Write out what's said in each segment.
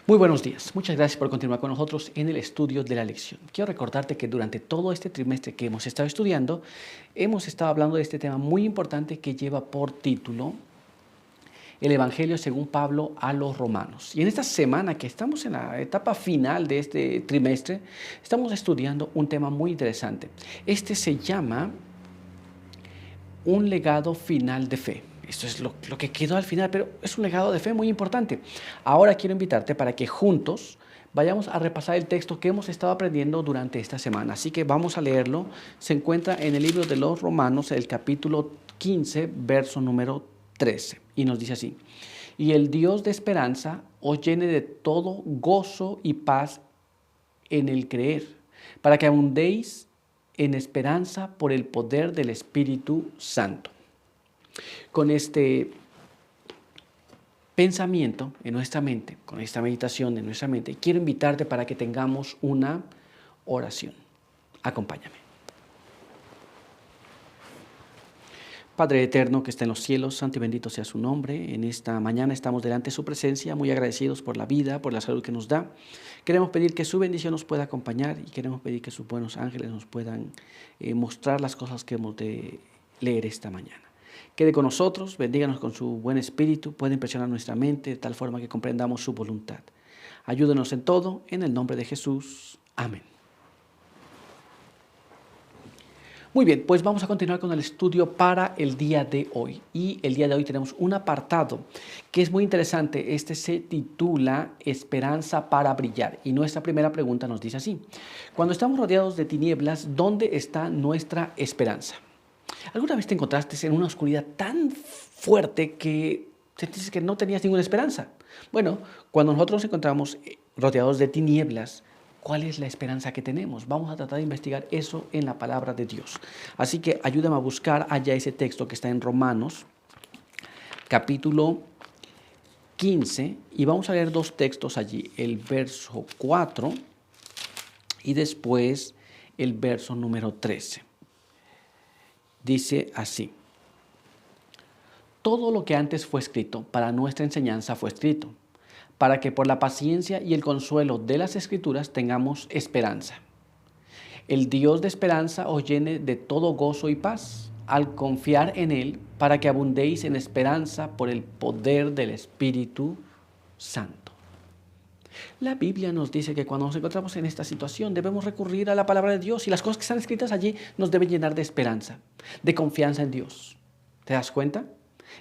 Muy buenos días. Muchas gracias por continuar con nosotros en el estudio de la lección. Quiero recordarte que durante todo este trimestre que hemos estado estudiando, hemos estado hablando de este tema muy importante que lleva por título el Evangelio según Pablo a los Romanos. Y en esta semana que estamos en la etapa final de este trimestre, estamos estudiando un tema muy interesante. Este se llama un legado final de fe. Esto es lo que quedó al final, pero es un legado de fe muy importante. Ahora quiero invitarte para que juntos vayamos a repasar el texto que hemos estado aprendiendo durante esta semana. Así que vamos a leerlo. Se encuentra en el libro de los Romanos, el capítulo 15, verso número 13. Y nos dice así: y el Dios de esperanza os llene de todo gozo y paz en el creer, para que abundéis en esperanza por el poder del Espíritu Santo. Con este pensamiento en nuestra mente, con esta meditación en nuestra mente, quiero invitarte para que tengamos una oración. Acompáñame. Padre eterno que está en los cielos, santo y bendito sea su nombre. En esta mañana estamos delante de su presencia, muy agradecidos por la vida, por la salud que nos da. Queremos pedir que su bendición nos pueda acompañar y queremos pedir que sus buenos ángeles nos puedan mostrar las cosas que hemos de leer esta mañana. Quede con nosotros, bendíganos con su buen espíritu, puede impresionar nuestra mente de tal forma que comprendamos su voluntad. Ayúdenos en todo, en el nombre de Jesús. Amén. Muy bien, pues vamos a continuar con el estudio para el día de hoy. Y el día de hoy tenemos un apartado que es muy interesante. Este se titula Esperanza para brillar. Y nuestra primera pregunta nos dice así: cuando estamos rodeados de tinieblas, ¿dónde está nuestra esperanza? ¿Alguna vez te encontraste en una oscuridad tan fuerte que sentiste que no tenías ninguna esperanza? Bueno, cuando nosotros nos encontramos rodeados de tinieblas, ¿cuál es la esperanza que tenemos? Vamos a tratar de investigar eso en la palabra de Dios. Así que ayúdame a buscar allá ese texto que está en Romanos, capítulo 15, y vamos a leer dos textos allí, el verso 4 y después el verso número 13. Dice así: todo lo que antes fue escrito para nuestra enseñanza fue escrito, para que por la paciencia y el consuelo de las Escrituras tengamos esperanza. El Dios de esperanza os llene de todo gozo y paz al confiar en Él, para que abundéis en esperanza por el poder del Espíritu Santo. La Biblia nos dice que cuando nos encontramos en esta situación debemos recurrir a la palabra de Dios, y las cosas que están escritas allí nos deben llenar de esperanza, de confianza en Dios. ¿Te das cuenta?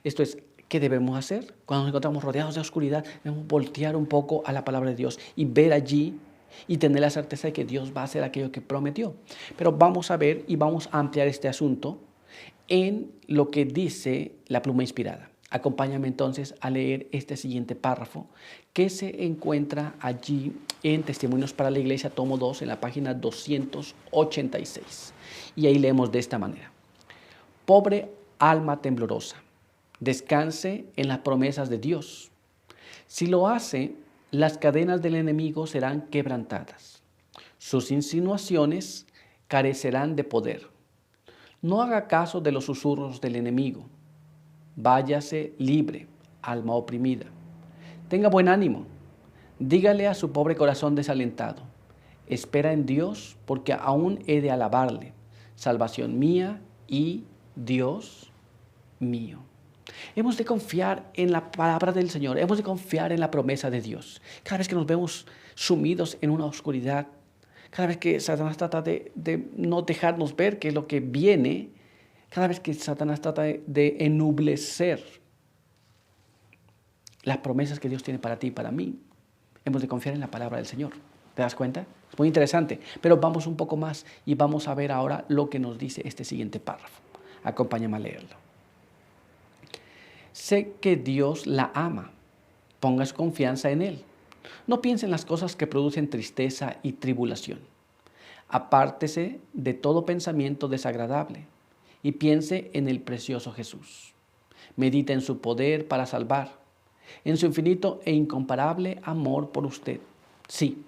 Esto es, ¿qué debemos hacer? Cuando nos encontramos rodeados de oscuridad, debemos voltear un poco a la palabra de Dios y ver allí y tener la certeza de que Dios va a hacer aquello que prometió. Pero vamos a ver y vamos a ampliar este asunto en lo que dice la pluma inspirada. Acompáñame entonces a leer este siguiente párrafo que se encuentra allí en Testimonios para la Iglesia, tomo 2, en la página 286. Y ahí leemos de esta manera: pobre alma temblorosa, descanse en las promesas de Dios. Si lo hace, las cadenas del enemigo serán quebrantadas. Sus insinuaciones carecerán de poder. No haga caso de los susurros del enemigo. Váyase libre, alma oprimida. Tenga buen ánimo. Dígale a su pobre corazón desalentado: espera en Dios, porque aún he de alabarle, salvación mía y Dios mío. Hemos de confiar en la palabra del Señor, hemos de confiar en la promesa de Dios. Cada vez que nos vemos sumidos en una oscuridad, cada vez que Satanás trata de no dejarnos ver qué es lo que viene, cada vez que Satanás trata de ennublecer las promesas que Dios tiene para ti y para mí, hemos de confiar en la palabra del Señor. ¿Te das cuenta? Es muy interesante, pero vamos un poco más y vamos a ver ahora lo que nos dice este siguiente párrafo. Acompáñame a leerlo. Sé que Dios la ama. Ponga su confianza en Él. No piense en las cosas que producen tristeza y tribulación. Apártese de todo pensamiento desagradable y piense en el precioso Jesús. Medita en su poder para salvar, en su infinito e incomparable amor por usted. Sí,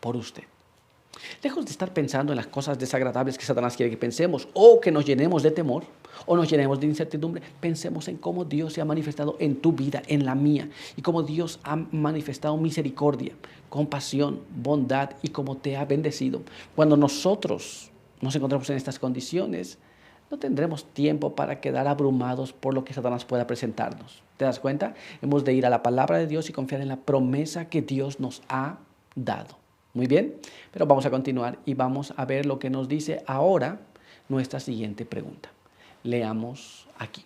por usted. Lejos de estar pensando en las cosas desagradables que Satanás quiere que pensemos, o que nos llenemos de temor, o nos llenemos de incertidumbre, pensemos en cómo Dios se ha manifestado en tu vida, en la mía, y cómo Dios ha manifestado misericordia, compasión, bondad, y cómo te ha bendecido. Cuando nosotros nos encontramos en estas condiciones, no tendremos tiempo para quedar abrumados por lo que Satanás pueda presentarnos. ¿Te das cuenta? Hemos de ir a la palabra de Dios y confiar en la promesa que Dios nos ha dado. Muy bien, pero vamos a continuar y vamos a ver lo que nos dice ahora nuestra siguiente pregunta. Leamos aquí.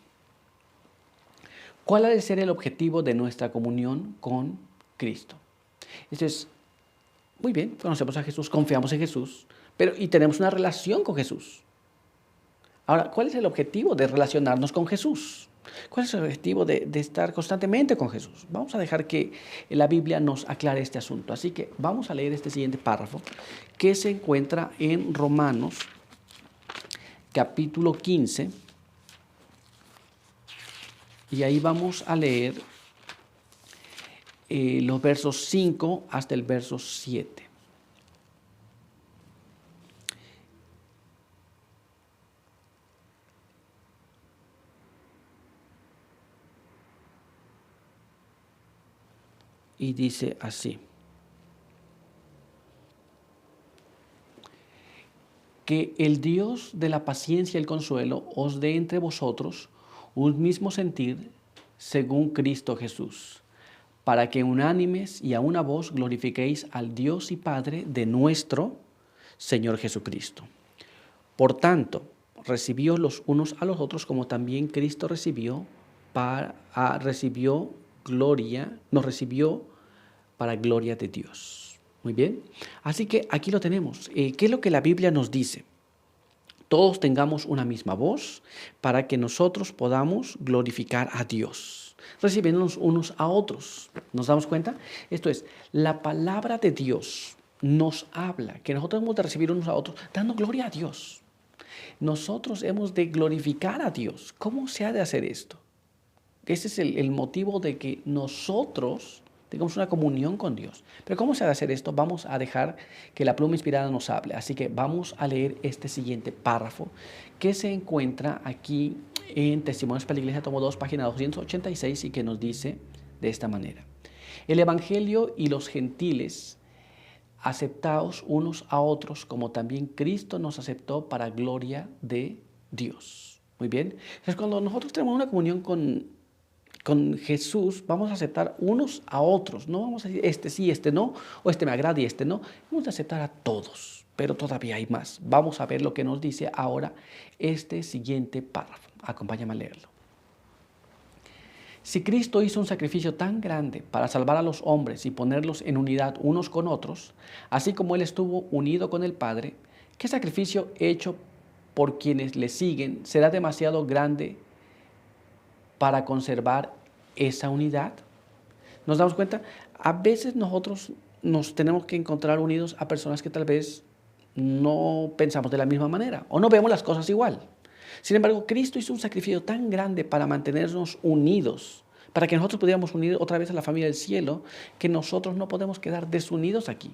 ¿Cuál ha de ser el objetivo de nuestra comunión con Cristo? Esto es, muy bien, conocemos a Jesús, confiamos en Jesús, y tenemos una relación con Jesús. Ahora, ¿cuál es el objetivo de relacionarnos con Jesús? ¿Cuál es el objetivo de estar constantemente con Jesús? Vamos a dejar que la Biblia nos aclare este asunto. Así que vamos a leer este siguiente párrafo que se encuentra en Romanos capítulo 15. Y ahí vamos a leer los versos 5 hasta el verso 7. Y dice así: que el Dios de la paciencia y el consuelo os dé entre vosotros un mismo sentir según Cristo Jesús, para que unánimes y a una voz glorifiquéis al Dios y Padre de nuestro Señor Jesucristo. Por tanto, recibíos los unos a los otros como también Cristo nos recibió para gloria de Dios. Muy bien, así que aquí lo tenemos. ¿Qué es lo que la Biblia nos dice? Todos tengamos una misma voz para que nosotros podamos glorificar a Dios, recibiéndonos unos a otros. ¿Nos damos cuenta? Esto es, la palabra de Dios nos habla que nosotros hemos de recibir unos a otros dando gloria a Dios. Nosotros hemos de glorificar a Dios. ¿Cómo se ha de hacer esto? Ese es el motivo de que nosotros tengamos una comunión con Dios. Pero ¿cómo se ha de hacer esto? Vamos a dejar que la pluma inspirada nos hable. Así que vamos a leer este siguiente párrafo que se encuentra aquí en Testimonios para la Iglesia, tomo 2, página 286, y que nos dice de esta manera: el Evangelio y los gentiles, aceptaos unos a otros como también Cristo nos aceptó para gloria de Dios. Muy bien. Entonces, cuando nosotros tenemos una comunión con Jesús, vamos a aceptar unos a otros. No vamos a decir este sí, este no, o este me agrada y este no. Vamos a aceptar a todos, pero todavía hay más. Vamos a ver lo que nos dice ahora este siguiente párrafo. Acompáñame a leerlo. Si Cristo hizo un sacrificio tan grande para salvar a los hombres y ponerlos en unidad unos con otros, así como Él estuvo unido con el Padre, ¿qué sacrificio hecho por quienes le siguen será demasiado grande para conservar esa unidad? ¿Nos damos cuenta? A veces nosotros nos tenemos que encontrar unidos a personas que tal vez no pensamos de la misma manera o no vemos las cosas igual. Sin embargo, Cristo hizo un sacrificio tan grande para mantenernos unidos, para que nosotros pudiéramos unir otra vez a la familia del cielo, que nosotros no podemos quedar desunidos aquí,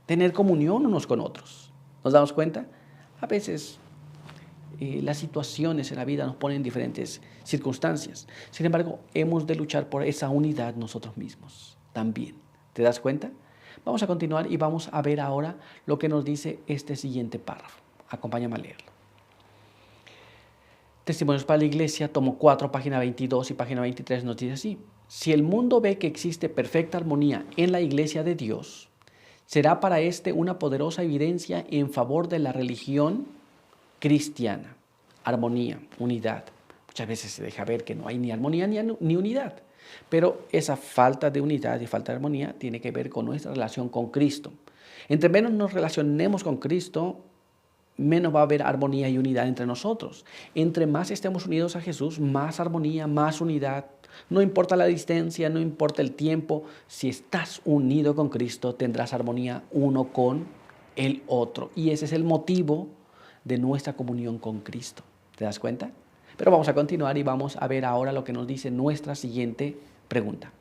tener comunión unos con otros. ¿Nos damos cuenta? A veces las situaciones en la vida nos ponen en diferentes circunstancias. Sin embargo, hemos de luchar por esa unidad nosotros mismos también. ¿Te das cuenta? Vamos a continuar y vamos a ver ahora lo que nos dice este siguiente párrafo. Acompáñame a leerlo. Testimonios para la Iglesia, tomo 4, página 22 y página 23 nos dice así: si el mundo ve que existe perfecta armonía en la Iglesia de Dios, será para éste una poderosa evidencia en favor de la religión cristiana. Armonía, unidad. Muchas veces se deja ver que no hay ni armonía ni unidad, pero esa falta de unidad y falta de armonía tiene que ver con nuestra relación con Cristo. Entre menos nos relacionemos con Cristo, menos va a haber armonía y unidad entre nosotros. Entre más estemos unidos a Jesús, más armonía, más unidad. No importa la distancia, no importa el tiempo. Si estás unido con Cristo, tendrás armonía uno con el otro. Y ese es el motivo de nuestra comunión con Cristo. ¿Te das cuenta? Pero vamos a continuar y vamos a ver ahora lo que nos dice nuestra siguiente pregunta.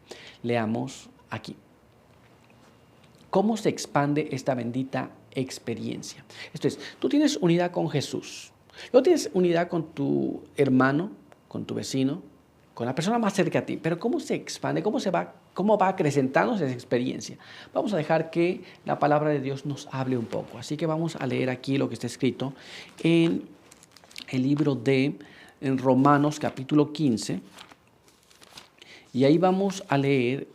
Leamos aquí. ¿Cómo se expande esta bendita experiencia. Esto es, tú tienes unidad con Jesús, luego tienes unidad con tu hermano, con tu vecino, con la persona más cerca a ti, pero ¿cómo se expande? ¿Cómo va acrecentándose esa experiencia? Vamos a dejar que la palabra de Dios nos hable un poco. Así que vamos a leer aquí lo que está escrito en el libro de Romanos capítulo 15, y ahí vamos a leer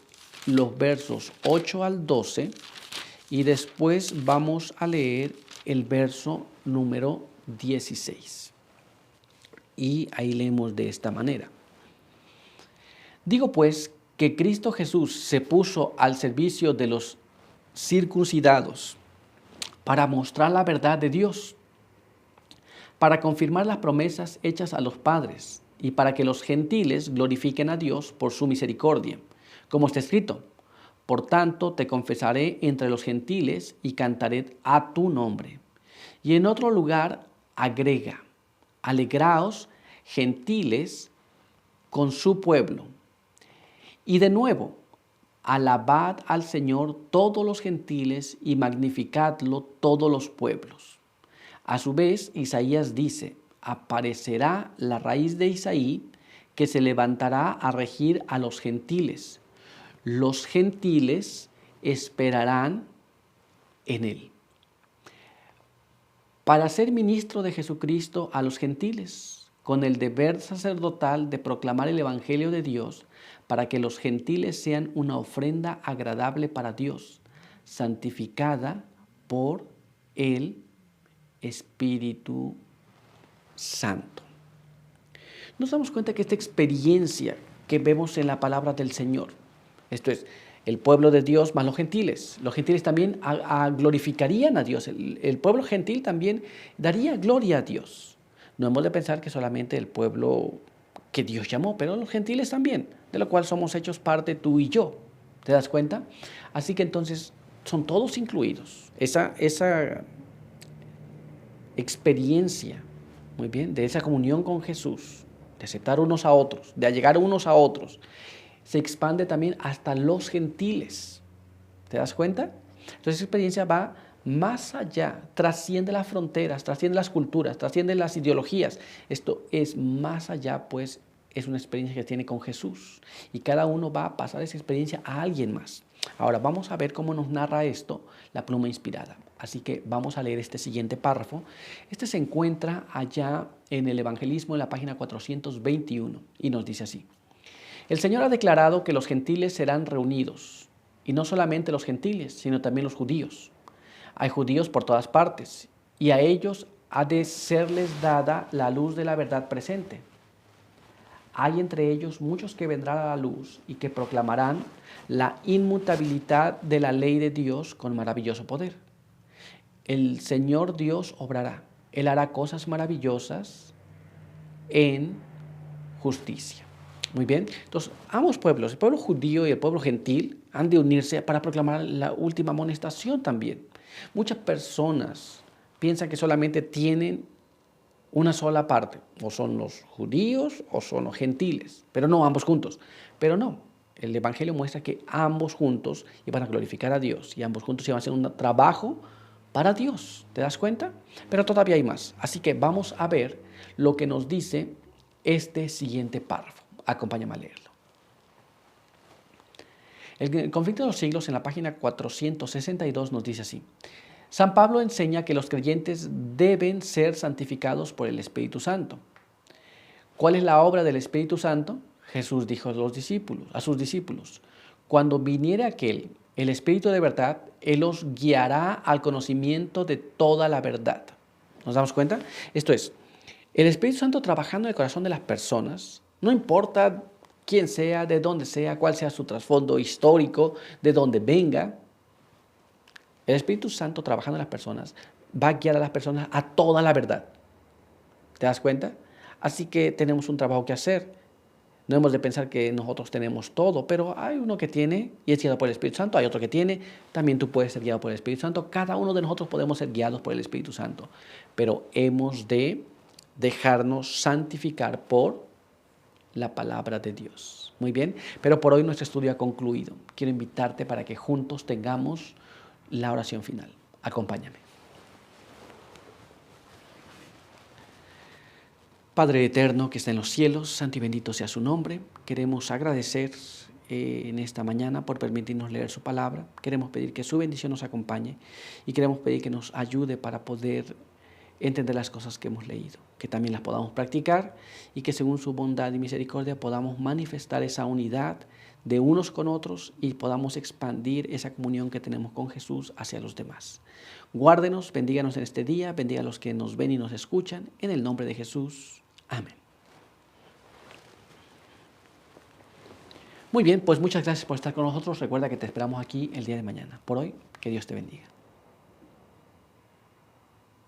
los versos 8 al 12 y después vamos a leer el verso número 16. Y ahí leemos de esta manera. Digo pues que Cristo Jesús se puso al servicio de los circuncidados para mostrar la verdad de Dios, para confirmar las promesas hechas a los padres y para que los gentiles glorifiquen a Dios por su misericordia. Como está escrito, por tanto te confesaré entre los gentiles y cantaré a tu nombre. Y en otro lugar agrega, alegraos gentiles con su pueblo. Y de nuevo, alabad al Señor todos los gentiles y magnificadlo todos los pueblos. A su vez, Isaías dice, aparecerá la raíz de Isaí que se levantará a regir a los gentiles. Los gentiles esperarán en él. Para ser ministro de Jesucristo a los gentiles, con el deber sacerdotal de proclamar el evangelio de Dios, para que los gentiles sean una ofrenda agradable para Dios, santificada por el Espíritu Santo. Nos damos cuenta que esta experiencia que vemos en la palabra del Señor, esto es, el pueblo de Dios más los gentiles también glorificarían a Dios, el pueblo gentil también daría gloria a Dios. No hemos de pensar que solamente el pueblo que Dios llamó, pero los gentiles también, de lo cual somos hechos parte tú y yo. ¿Te das cuenta? Así que entonces son todos incluidos. Esa experiencia, muy bien, de esa comunión con Jesús, de aceptar unos a otros, de allegar unos a otros, se expande también hasta los gentiles. ¿Te das cuenta? Entonces esa experiencia va más allá, trasciende las fronteras, trasciende las culturas, trasciende las ideologías. Esto es más allá, pues es una experiencia que tiene con Jesús. Y cada uno va a pasar esa experiencia a alguien más. Ahora vamos a ver cómo nos narra esto la pluma inspirada. Así que vamos a leer este siguiente párrafo. Este se encuentra allá en el Evangelismo en la página 421 y nos dice así. El Señor ha declarado que los gentiles serán reunidos, y no solamente los gentiles, sino también los judíos. Hay judíos por todas partes, y a ellos ha de serles dada la luz de la verdad presente. Hay entre ellos muchos que vendrán a la luz y que proclamarán la inmutabilidad de la ley de Dios con maravilloso poder. El Señor Dios obrará. Él hará cosas maravillosas en justicia. Muy bien, entonces ambos pueblos, el pueblo judío y el pueblo gentil, han de unirse para proclamar la última amonestación también. Muchas personas piensan que solamente tienen una sola parte, o son los judíos o son los gentiles, pero no ambos juntos. Pero no, el Evangelio muestra que ambos juntos iban a glorificar a Dios y ambos juntos iban a hacer un trabajo para Dios. ¿Te das cuenta? Pero todavía hay más. Así que vamos a ver lo que nos dice este siguiente párrafo. Acompáñame a leerlo. El conflicto de los siglos en la página 462 nos dice así. San Pablo enseña que los creyentes deben ser santificados por el Espíritu Santo. ¿Cuál es la obra del Espíritu Santo? Jesús dijo a sus discípulos, cuando viniere aquel, el Espíritu de verdad, Él os guiará al conocimiento de toda la verdad. ¿Nos damos cuenta? Esto es, el Espíritu Santo trabajando en el corazón de las personas, no importa quién sea, de dónde sea, cuál sea su trasfondo histórico, de dónde venga, el Espíritu Santo trabajando en las personas va a guiar a las personas a toda la verdad. ¿Te das cuenta? Así que tenemos un trabajo que hacer. No hemos de pensar que nosotros tenemos todo, pero hay uno que tiene y es guiado por el Espíritu Santo, hay otro que tiene, también tú puedes ser guiado por el Espíritu Santo. Cada uno de nosotros podemos ser guiados por el Espíritu Santo, pero hemos de dejarnos santificar por la palabra de Dios. Muy bien, pero por hoy nuestro estudio ha concluido. Quiero invitarte para que juntos tengamos la oración final. Acompáñame. Padre eterno que está en los cielos, santo y bendito sea su nombre. Queremos agradecer en esta mañana por permitirnos leer su palabra. Queremos pedir que su bendición nos acompañe y queremos pedir que nos ayude para poder entender las cosas que hemos leído, que también las podamos practicar y que según su bondad y misericordia podamos manifestar esa unidad de unos con otros y podamos expandir esa comunión que tenemos con Jesús hacia los demás. Guárdenos, bendíganos en este día, bendiga a los que nos ven y nos escuchan, en el nombre de Jesús. Amén. Muy bien, pues muchas gracias por estar con nosotros. Recuerda que te esperamos aquí el día de mañana. Por hoy, que Dios te bendiga.